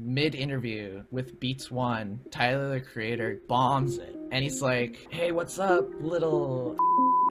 mid-interview with Beats One, Tyler, the creator, bombs it. And he's like, hey, what's up, little...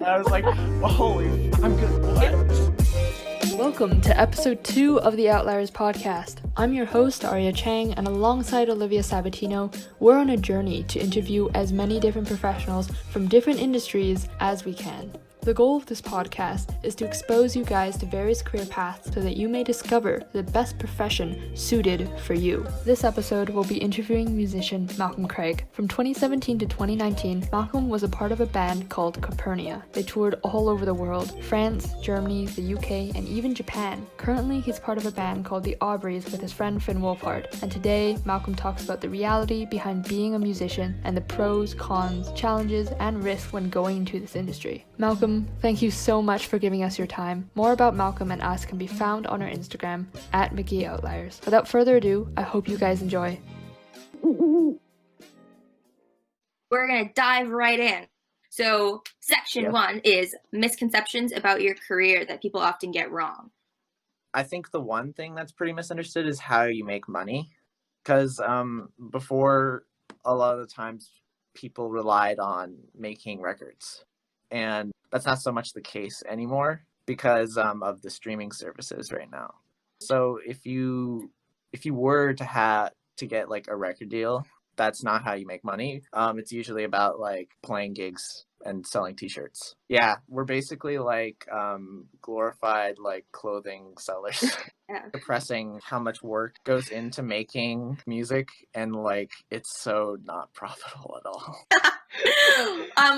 And I was like, oh, holy... I'm good. What? Welcome to episode 2 of the Outliers podcast. I'm your host, Arya Chang, and alongside Olivia Sabatino, we're on a journey to interview as many different professionals from different industries as we can. The goal of this podcast is to expose you guys to various career paths so that you may discover the best profession suited for you. This episode will be interviewing musician Malcolm Craig. From 2017 to 2019, Malcolm was a part of a band called Calpurnia. They toured all over the world: France, Germany, the UK, and even Japan. Currently, he's part of a band called The Aubreys with his friend Finn Wolfhard. And today, Malcolm talks about the reality behind being a musician and the pros, cons, challenges, and risks when going into this industry. Malcolm, thank you so much for giving us your time. More about Malcolm and us can be found on our Instagram at McGeeOutliers. Without further ado, I hope you guys enjoy. We're going to dive right in. So section 1 is misconceptions about your career that people often get wrong. I think the one thing that's pretty misunderstood is how you make money. Because before, a lot of the times, people relied on making records. And that's not so much the case anymore because of the streaming services right now. So if you were to get like a record deal, that's not how you make money. It's usually about like playing gigs and selling t-shirts. Yeah, we're basically like glorified like clothing sellers. Yeah. Depressing how much work goes into making music, and like it's so not profitable at all.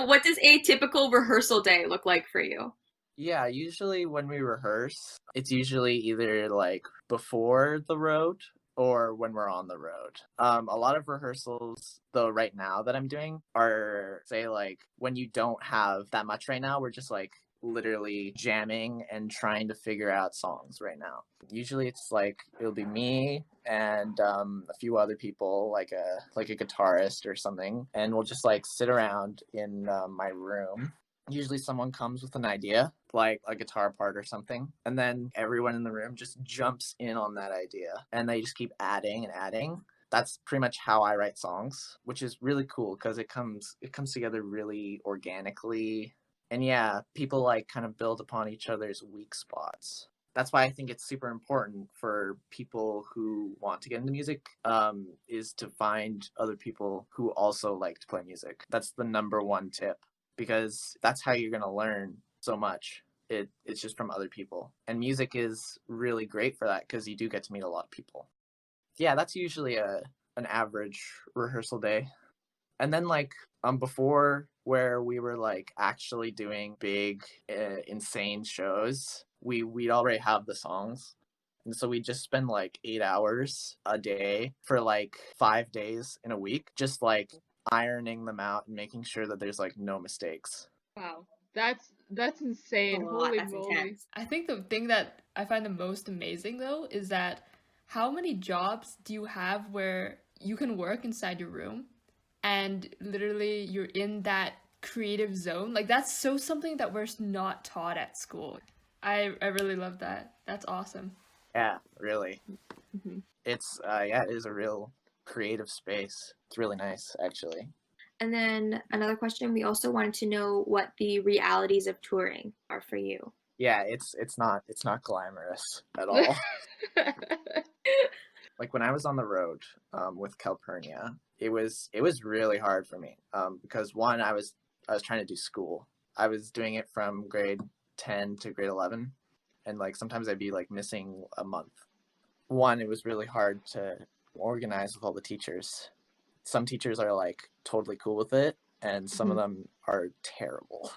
What does a typical rehearsal day look like for you? Yeah, usually when we rehearse, it's usually either like before the road or when we're on the road. A lot of rehearsals, though, right now that I'm doing are, say, like when you don't have that much right now, we're just like literally jamming and trying to figure out songs right now. Usually it's like it'll be me and a few other people, like a guitarist or something, and we'll just like sit around in my room. Usually someone comes with an idea, like a guitar part or something, and then everyone in the room just jumps in on that idea, and they just keep adding and adding. That's pretty much how I write songs, which is really cool because it comes together really organically. And yeah, people like kind of build upon each other's weak spots. That's why I think it's super important for people who want to get into music, is to find other people who also like to play music. That's the number one tip, because that's how you're going to learn so much. It's just from other people. And music is really great for that because you do get to meet a lot of people. Yeah, that's usually an average rehearsal day. And then like before, where we were like actually doing big insane shows, we'd already have the songs, and so we just spend like 8 hours a day for like 5 days in a week, just like ironing them out and making sure that there's like no mistakes. Wow, that's insane. Holy moly. Intense. I think the thing that I find the most amazing though is that how many jobs do you have where you can work inside your room and literally you're in that creative zone? Like that's so something that we're not taught at school. I really love that. That's awesome. Yeah, really. Mm-hmm. It's it is a real creative space. It's really nice, actually. And then another question, we also wanted to know what the realities of touring are for you. Yeah, it's not glamorous at all. Like when I was on the road with Calpurnia, it was really hard for me because one, I was trying to do school. I was doing it from grade 10 to grade 11, and like sometimes I'd be like missing a month. One, it was really hard to organize with all the teachers. Some teachers are like totally cool with it, and some of them are terrible.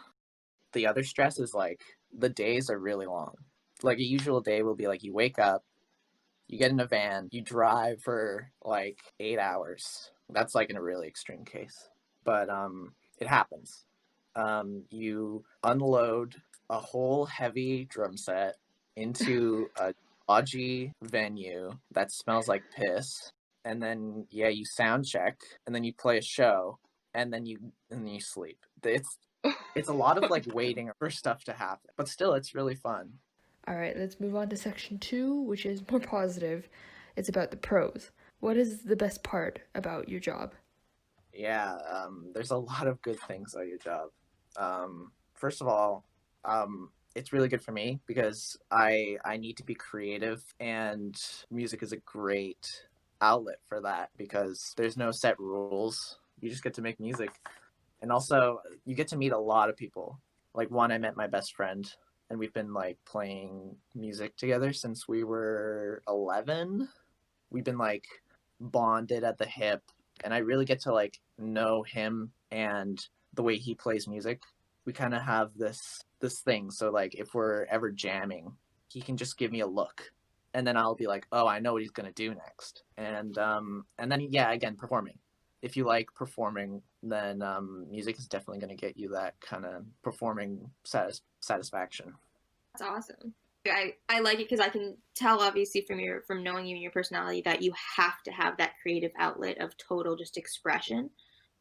The other stress is like the days are really long. Like a usual day will be like you wake up, you get in a van, you drive for like 8 hours. That's like in a really extreme case, but it happens. You unload a whole heavy drum set into a dodgy venue that smells like piss, and then you sound check, and then you play a show, and then you sleep. It's a lot of like waiting for stuff to happen, but still it's really fun. All right, let's move on to section 2, which is more positive. It's about the pros. What is the best part about your job? Yeah, there's a lot of good things about your job. First of all, it's really good for me because I need to be creative, and music is a great outlet for that because there's no set rules. You just get to make music, and also you get to meet a lot of people. Like one, I met my best friend, and we've been like playing music together since we were 11. We've been like bonded at the hip, and I really get to like know him and the way he plays music. We kind of have this thing. So like if we're ever jamming, he can just give me a look, and then I'll be like, oh, I know what he's gonna do next. And then yeah, again, performing. If you like performing, then music is definitely gonna get you that kind of performing satisfaction. That's awesome. I like it because I can tell obviously from knowing you and your personality that you have to have that creative outlet of total just expression.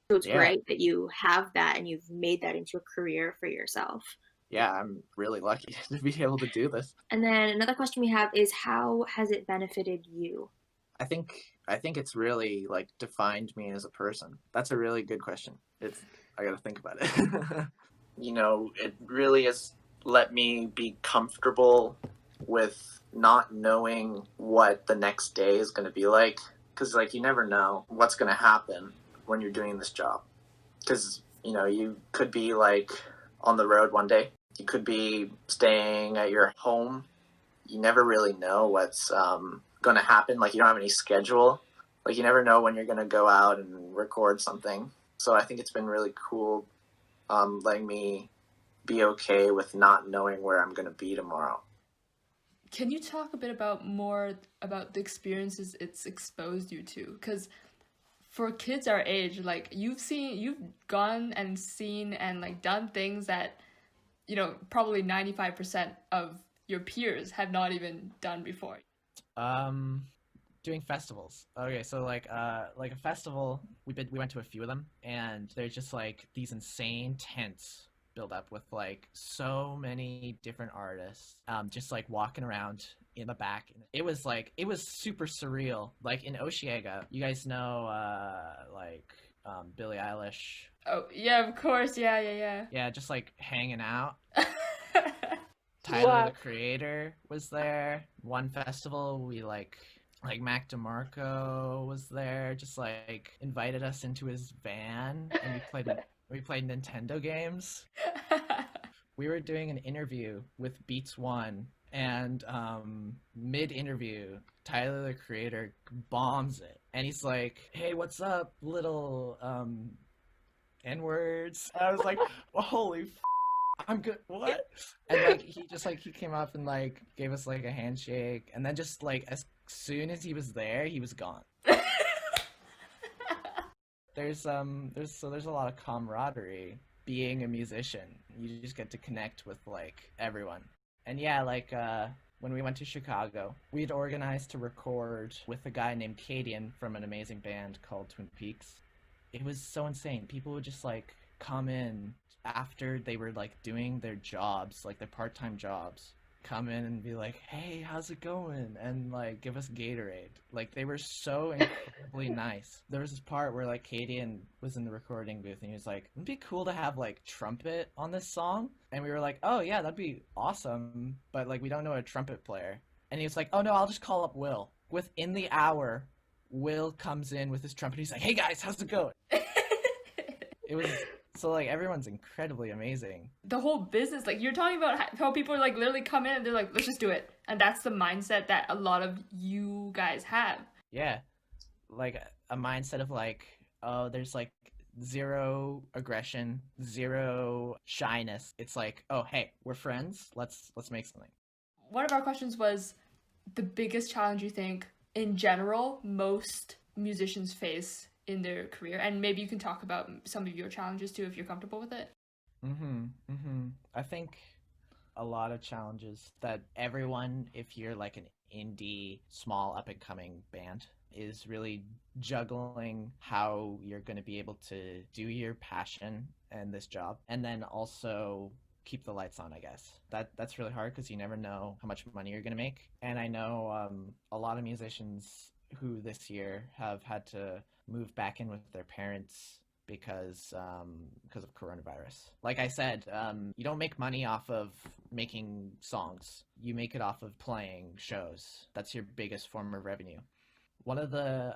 So it's Yeah. great that you have that and you've made that into a career for yourself. Yeah, I'm really lucky to be able to do this. And then another question we have is how has it benefited you? I think it's really like defined me as a person. That's a really good question. I got to think about it. It really has let me be comfortable with not knowing what the next day is going to be like, cuz like you never know what's going to happen when you're doing this job. Cuz you could be like on the road one day. You could be staying at your home. You never really know what's going to happen. Like you don't have any schedule. Like you never know when you're going to go out and record something. So I think it's been really cool letting me be okay with not knowing where I'm going to be tomorrow. Can you talk a bit more about the experiences it's exposed you to? Because for kids our age, like you've gone and seen and like done things that, probably 95% of your peers have not even done before. Doing festivals. Okay, so like a festival, we went to a few of them, and there's just like these insane tents built up with like so many different artists, just like walking around in the back. It was super surreal. Like in Oshiega, you guys know Billie Eilish. Oh yeah, of course, yeah. Yeah, just like hanging out. Tyler the Creator was there. One festival we like Mac DeMarco was there, just like invited us into his van, and we played Nintendo games. We were doing an interview with Beats One, and mid-interview, Tyler the Creator bombs it, and he's like, "Hey, what's up, little N-words?" And I was like, well, "Holy I'm good. What?" And like he came up and like gave us like a handshake, and then just like as soon as he was there, he was gone. There's a lot of camaraderie being a musician. You just get to connect with like everyone. And yeah, like when we went to Chicago, we'd organized to record with a guy named Cadian from an amazing band called Twin Peaks. It was so insane. People would just like come in after they were like doing their jobs, like their part-time jobs, come in and be like, "Hey, how's it going?" and like give us Gatorade. Like they were so incredibly nice. There was this part where like Cadian was in the recording booth and he was like, "It'd be cool to have like trumpet on this song," and we were like, "Oh yeah, that'd be awesome, but like we don't know a trumpet player." And he was like, "Oh no, I'll just call up Will." Within the hour, Will comes in with his trumpet. He's like, "Hey guys, how's it going?" It was so like everyone's incredibly amazing. The whole business, like you're talking about how people like literally come in and they're like, "Let's just do it," and that's the mindset that a lot of you guys have. Yeah, like a mindset of like, oh, there's like zero aggression, zero shyness. It's like, oh, hey, we're friends. Let's make something. One of our questions was the biggest challenge you think in general most musicians face in their career, and maybe you can talk about some of your challenges too if you're comfortable with it. I think a lot of challenges that everyone, if you're like an indie small up and coming band, is really juggling how you're going to be able to do your passion and this job, and then also keep the lights on. I guess that's really hard because you never know how much money you're going to make. And I know a lot of musicians who this year have had to move back in with their parents because of coronavirus. Like I said, you don't make money off of making songs. You make it off of playing shows. That's your biggest form of revenue. One of the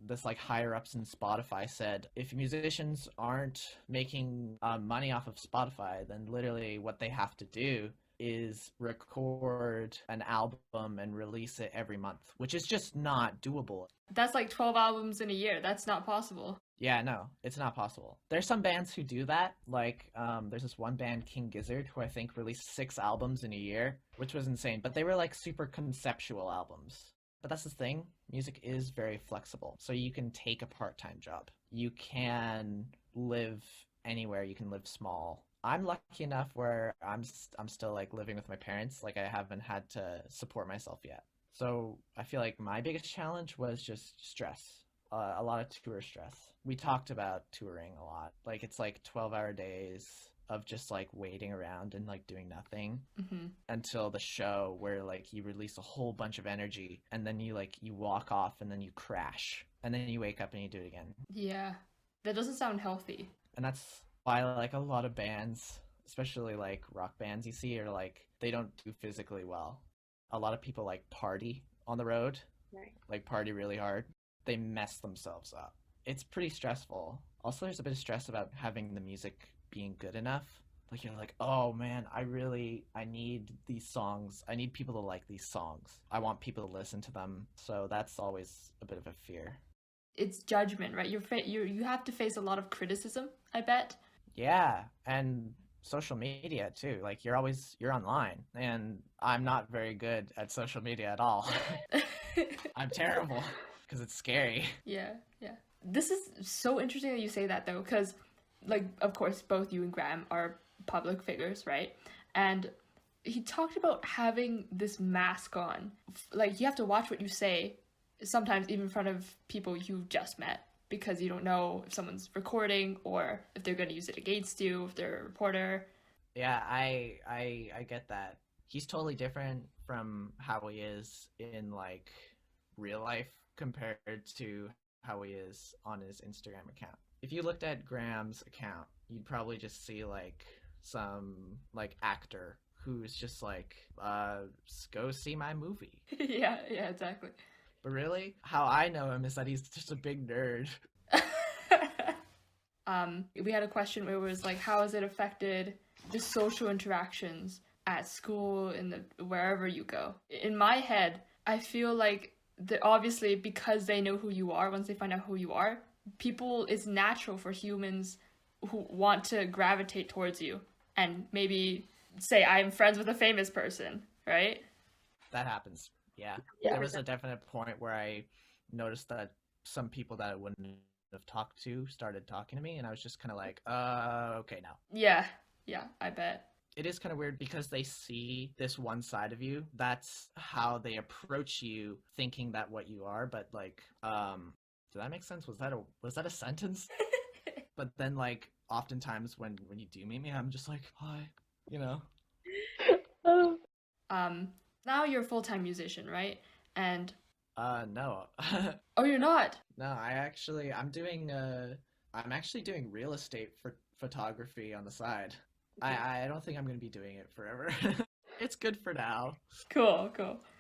this like higher ups in Spotify said if musicians aren't making money off of Spotify, then literally what they have to do is record an album and release it every month, which is just not doable. That's like 12 albums in a year. That's not possible. Yeah, no, it's not possible. There's some bands who do that. Like, there's this one band, King Gizzard, who I think released 6 albums in a year, which was insane. But they were like super conceptual albums. But that's the thing. Music is very flexible. So you can take a part-time job. You can live anywhere. You can live small. I'm lucky enough where I'm still like living with my parents. Like I haven't had to support myself yet. So I feel like my biggest challenge was just stress. A lot of tour stress. We talked about touring a lot. Like it's like 12-hour days of just like waiting around and like doing nothing until the show where like you release a whole bunch of energy and then you walk off and then you crash and then you wake up and you do it again. Yeah, that doesn't sound healthy. And that's why like a lot of bands, especially like rock bands you see, are like they don't do physically well. A lot of people like party on the road, Right. like party really hard. They mess themselves up. It's pretty stressful. Also, there's a bit of stress about having the music being good enough. Like you're like, oh man, I need these songs. I need people to like these songs. I want people to listen to them. So that's always a bit of a fear. It's judgment, right? You have to face a lot of criticism, I bet. Yeah, and social media too. Like you're online, and I'm not very good at social media at all. I'm terrible because it's scary. Yeah. This is so interesting that you say that though, because like of course both you and Graham are public figures, right? And he talked about having this mask on. Like you have to watch what you say, sometimes even in front of people you just met, because you don't know if someone's recording or if they're going to use it against you, if they're a reporter. Yeah, I get that. He's totally different from how he is in like real life compared to how he is on his Instagram account. If you looked at Graham's account, you'd probably just see like some like actor who's just like, go see my movie. yeah, exactly. But really, how I know him is that he's just a big nerd. We had a question where it was like, how has it affected the social interactions at school, wherever you go? In my head, I feel like obviously because they know who you are, once they find out who you are, it's natural for humans who want to gravitate towards you and maybe say, I'm friends with a famous person, right? That happens. Yeah. There was a definite point where I noticed that some people that I wouldn't have talked to started talking to me, and I was just kind of like, okay now. Yeah, I bet. It is kind of weird because they see this one side of you. That's how they approach you, thinking that what you are. But like, did that make sense? Was that a sentence? But then like, oftentimes when you do meet me, I'm just like, hi, you know. Now you're a full-time musician, right? And no. oh, you're not? No, I'm actually doing real estate for photography on the side. I don't think I'm going to be doing it forever. It's good for now. Cool.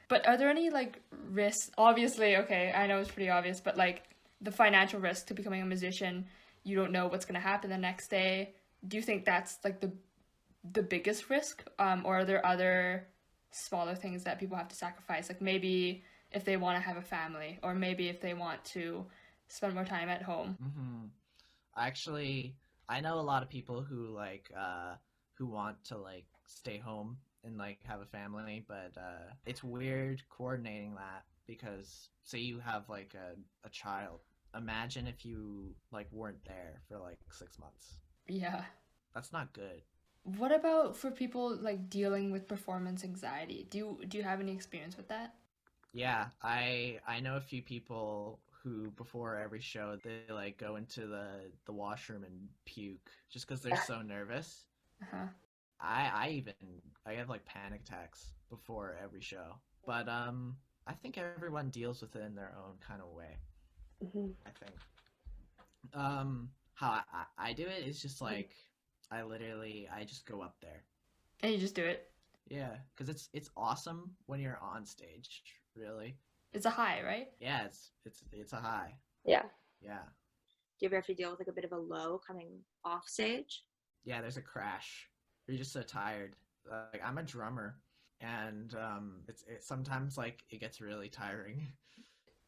But are there any like risks? Obviously, okay, I know it's pretty obvious, but like the financial risk to becoming a musician, you don't know what's going to happen the next day. Do you think that's like the biggest risk? Or are there other smaller things that people have to sacrifice? Like maybe if they want to have a family, or maybe if they want to spend more time at home. Actually, I know a lot of people who like who want to like stay home and like have a family, but it's weird coordinating that because say you have like a child. Imagine if you like weren't there for like 6 months. Yeah. That's not good. What about for people like dealing with performance anxiety? Do you have any experience with that? Yeah, I know a few people who before every show they like go into the washroom and puke just because they're so nervous. Uh-huh. I have like panic attacks before every show, but I I think everyone deals with it in their own kind of way. I think. How I do it is just like I just go up there. And you just do it. Yeah, because it's awesome when you're on stage. Really. It's a high, right? Yeah, it's a high. Yeah. Yeah. Do you ever have to deal with like a bit of a low coming off stage? Yeah, there's a crash. You're just so tired. Like I'm a drummer, and it's sometimes like it gets really tiring.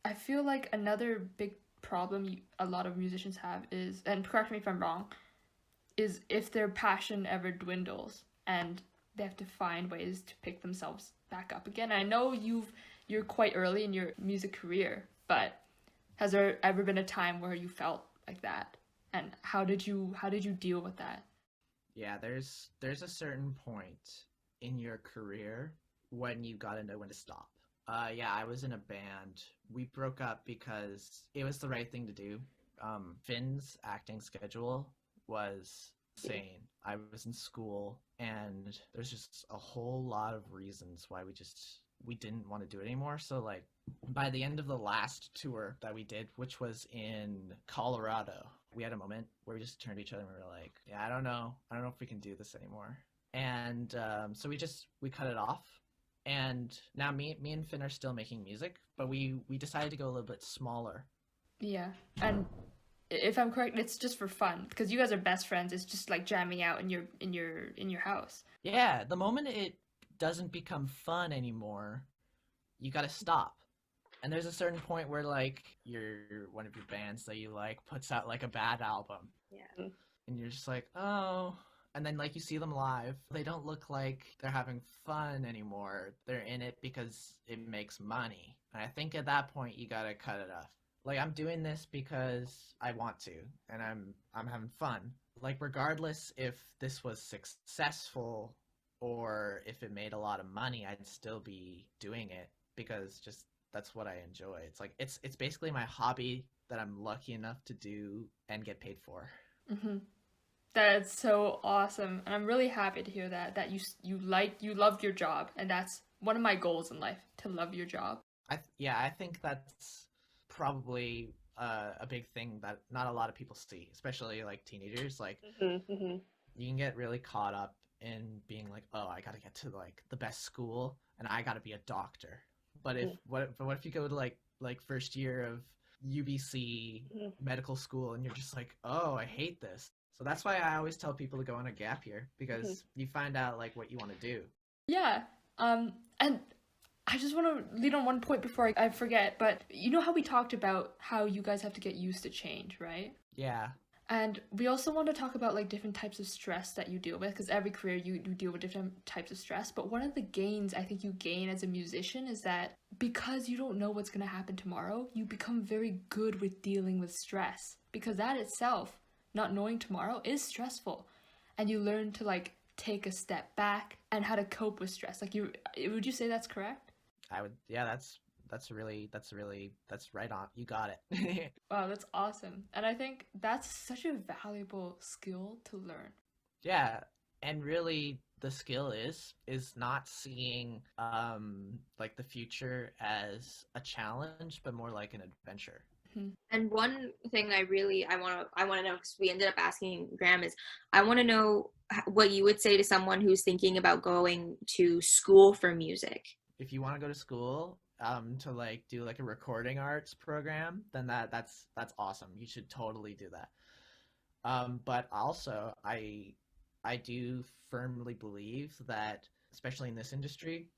I feel like another big problem a lot of musicians have is, and correct me if I'm wrong, is if their passion ever dwindles and they have to find ways to pick themselves back up again. I know you're quite early in your music career, but has there ever been a time where you felt like that? And how did you deal with that? Yeah, there's a certain point in your career when you gotta know when to stop. Yeah, I was in a band. We broke up because it was the right thing to do. Finn's acting schedule was insane. I was in school, and there's just a whole lot of reasons why we didn't want to do it anymore. So like by the end of the last tour that we did, which was in Colorado, we had a moment where we just turned to each other and we were like, yeah, I don't know if we can do this anymore. And so we cut it off. And now me and Finn are still making music, but we decided to go a little bit smaller. Yeah. And if I'm correct, it's just for fun because you guys are best friends. It's just like jamming out in your house. Yeah, the moment it doesn't become fun anymore, you got to stop. And there's a certain point where like one of your bands that you like puts out like a bad album. Yeah. And you're just like, "Oh." And then like you see them live, they don't look like they're having fun anymore. They're in it because it makes money. And I think at that point you got to cut it off. Like I'm doing this because I want to, and I'm having fun. Like regardless if this was successful or if it made a lot of money, I'd still be doing it because just that's what I enjoy. It's like it's basically my hobby that I'm lucky enough to do and get paid for. Mm-hmm. That's so awesome, and I'm really happy to hear that you love your job, and that's one of my goals in life, to love your job. I think that's probably a big thing that not a lot of people see, especially like teenagers. Like you can get really caught up in being like, oh, I gotta get to like the best school and I gotta be a doctor. But what if you go to like first year of UBC medical school and you're just like, oh, I hate this. So that's why I always tell people to go on a gap year, because you find out like what you want to do. Yeah. And I just want to lead on one point before I forget, but you know how we talked about how you guys have to get used to change, right? Yeah. And we also want to talk about like different types of stress that you deal with, because every career you deal with different types of stress. But one of the gains I think you gain as a musician is that because you don't know what's going to happen tomorrow, you become very good with dealing with stress, because that itself, not knowing tomorrow, is stressful. And you learn to like take a step back and how to cope with stress. Like would you say that's correct? I would. Yeah, that's right on. You got it. Wow, that's awesome. And I think that's such a valuable skill to learn. Yeah, and really the skill is not seeing like the future as a challenge, but more like an adventure. And one thing I want to know, because we ended up asking Graham, is I want to know what you would say to someone who's thinking about going to school for music. If you want to go to school to like do like a recording arts program, then that's awesome. You should totally do that. But also I do firmly believe that, especially in this industry,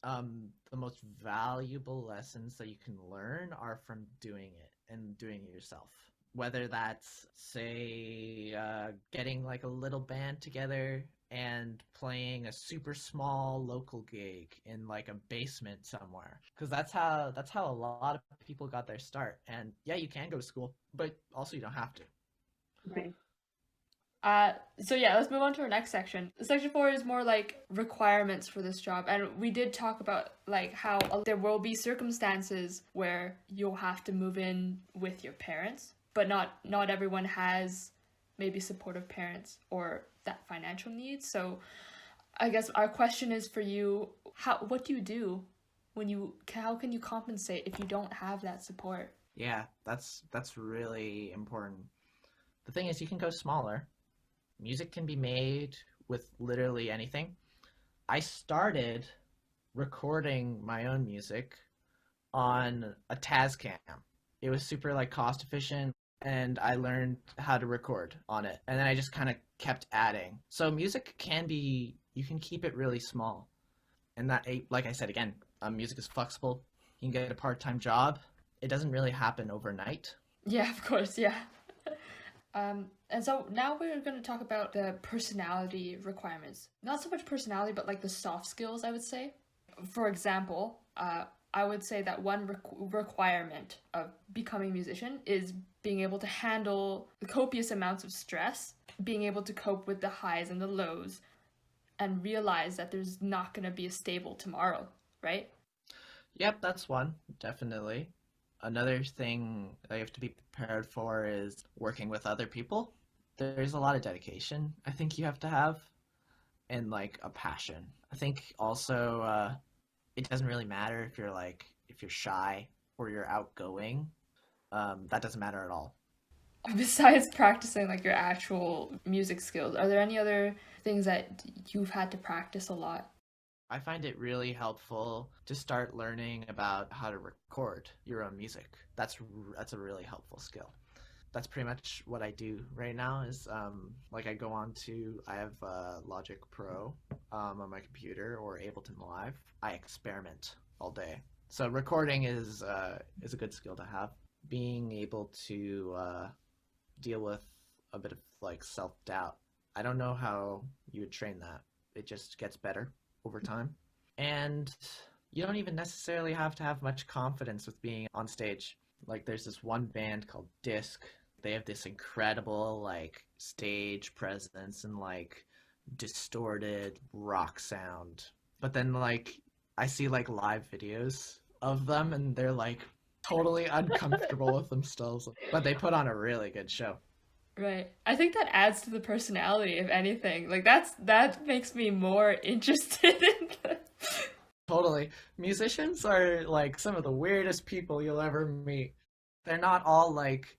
the most valuable lessons that you can learn are from doing it and doing it yourself. Whether that's, say, getting like a little band together and playing a super small local gig in like a basement somewhere, because that's how a lot of people got their start. And yeah, you can go to school, but also you don't have to. Right. So yeah, let's move on to our next section. Section 4 is more like requirements for this job, and we did talk about like how there will be circumstances where you'll have to move in with your parents, but not everyone has maybe supportive parents or that financial need. So I guess our question is for you, what do you do how can you compensate if you don't have that support? Yeah, that's really important. The thing is, you can go smaller. Music can be made with literally anything. I started recording my own music on a Tascam. It was super like cost efficient, and I learned how to record on it. And then I just kind of kept adding. So music can be, you can keep it really small. And that, like I said again, music is flexible. You can get a part-time job. It doesn't really happen overnight. Yeah, of course, yeah. And so now we're going to talk about the personality requirements. Not so much personality, but like the soft skills, I would say. For example, I would say that one requirement of becoming a musician is being able to handle the copious amounts of stress, being able to cope with the highs and the lows, and realize that there's not going to be a stable tomorrow, right? Yep, that's one, definitely. Another thing that you have to be prepared for is working with other people. There's a lot of dedication I think you have to have, and like a passion. I think also it doesn't really matter if you're shy or you're outgoing. That doesn't matter at all. Besides practicing like your actual music skills, are there any other things that you've had to practice a lot? I find it really helpful to start learning about how to record your own music. That's a really helpful skill. That's pretty much what I do right now is like I have Logic Pro on my computer or Ableton Live. I experiment all day. So recording is a good skill to have. Being able to deal with a bit of like self-doubt. I don't know how you would train that. It just gets better over time. And you don't even necessarily have to have much confidence with being on stage. Like there's this one band called Disc. They have this incredible like stage presence and like distorted rock sound. But then like I see like live videos of them and they're like totally uncomfortable with themselves. But they put on a really good show. Right. I think that adds to the personality, if anything. Like that makes me more interested in the... Totally. Musicians are like some of the weirdest people you'll ever meet. They're not all like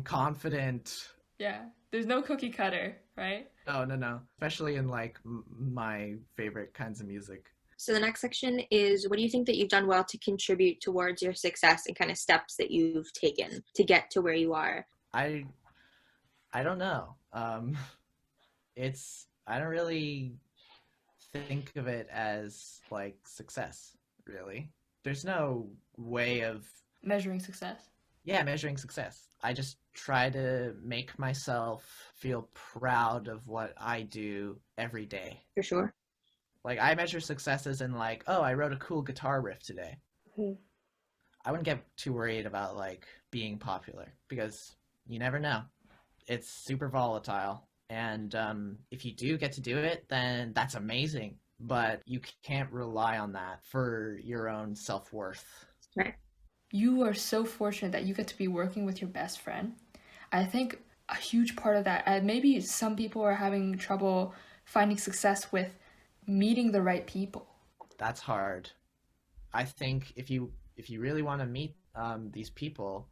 confident. Yeah. There's no cookie cutter, right? No. Especially in like my favorite kinds of music. So the next section is, what do you think that you've done well to contribute towards your success and kind of steps that you've taken to get to where you are? I don't know. I don't really think of it as like success, really. There's no way of measuring success. Yeah, measuring success. I just try to make myself feel proud of what I do every day. For sure. Like I measure successes in like, oh, I wrote a cool guitar riff today. Mm-hmm. I wouldn't get too worried about like being popular because you never know. It's super volatile. And if you do get to do it, then that's amazing. But you can't rely on that for your own self-worth. Right. You are so fortunate that you get to be working with your best friend. I think a huge part of that, maybe some people are having trouble finding success with meeting the right people. That's hard. I think if you really want to meet these people,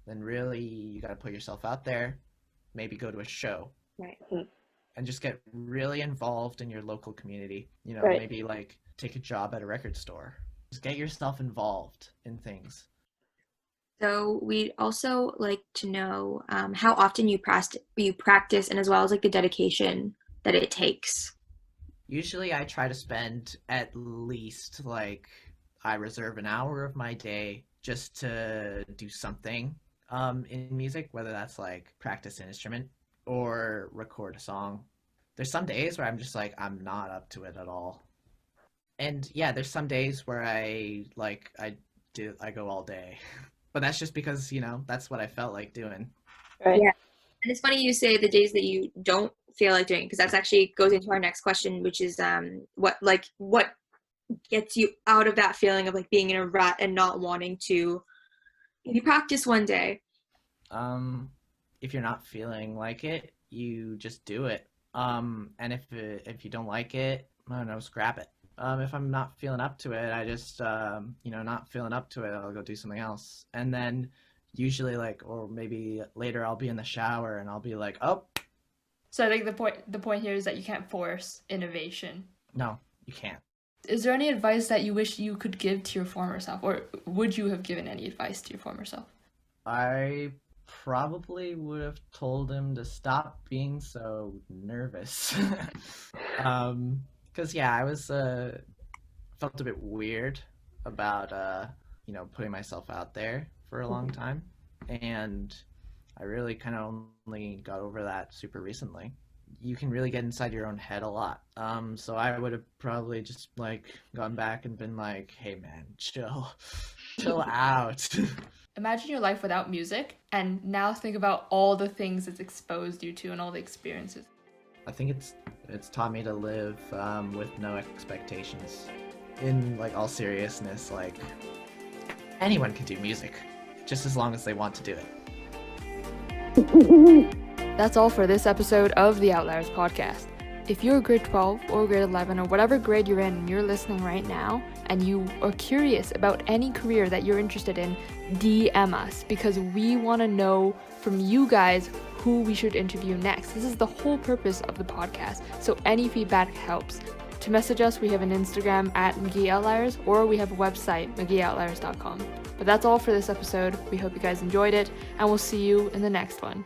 then really you got to put yourself out there. Maybe go to a show. Right. And just get really involved in your local community. You know, right. Maybe like take a job at a record store. Just get yourself involved in things. So we'd also like to know how often you practice and as well as like the dedication that it takes. Usually I try to spend at least like I reserve an hour of my day just to do something in music, whether that's like practice an instrument or record a song. There's some days where I'm just like, I'm not up to it at all. And yeah, there's some days where I go all day. But that's just because, you know, that's what I felt like doing. Right. Yeah. And it's funny you say the days that you don't feel like doing, because that's actually goes into our next question, which is what gets you out of that feeling of like being in a rut and not wanting to maybe practice one day. If you're not feeling like it, you just do it. And if you don't like it, I don't know, scrap it. If I'm not feeling up to it, I just, not feeling up to it, I'll go do something else. And then usually or maybe later I'll be in the shower and I'll be like, oh. So I think the point here is that you can't force innovation. No, you can't. Is there any advice that you wish you could give to your former self, or would you have given any advice to your former self? I probably would have told him to stop being so nervous. Because I was felt a bit weird about putting myself out there for a long time, and I really kind of only got over that super recently. You can really get inside your own head a lot. So I would have probably just gone back and been like, hey man, chill out. Imagine your life without music, and now think about all the things it's exposed you to and all the experiences. I think it's taught me to live with no expectations. In all seriousness, anyone can do music, just as long as they want to do it. That's all for this episode of the Outliers podcast. If you're grade 12 or grade 11 or whatever grade you're in and you're listening right now and you are curious about any career that you're interested in, DM us because we want to know from you guys who we should interview next. This is the whole purpose of the podcast, so any feedback helps. To message us, we have an Instagram at McGee Outliers, or we have a website, mcgeeoutliers.com. But that's all for this episode. We hope you guys enjoyed it, and we'll see you in the next one.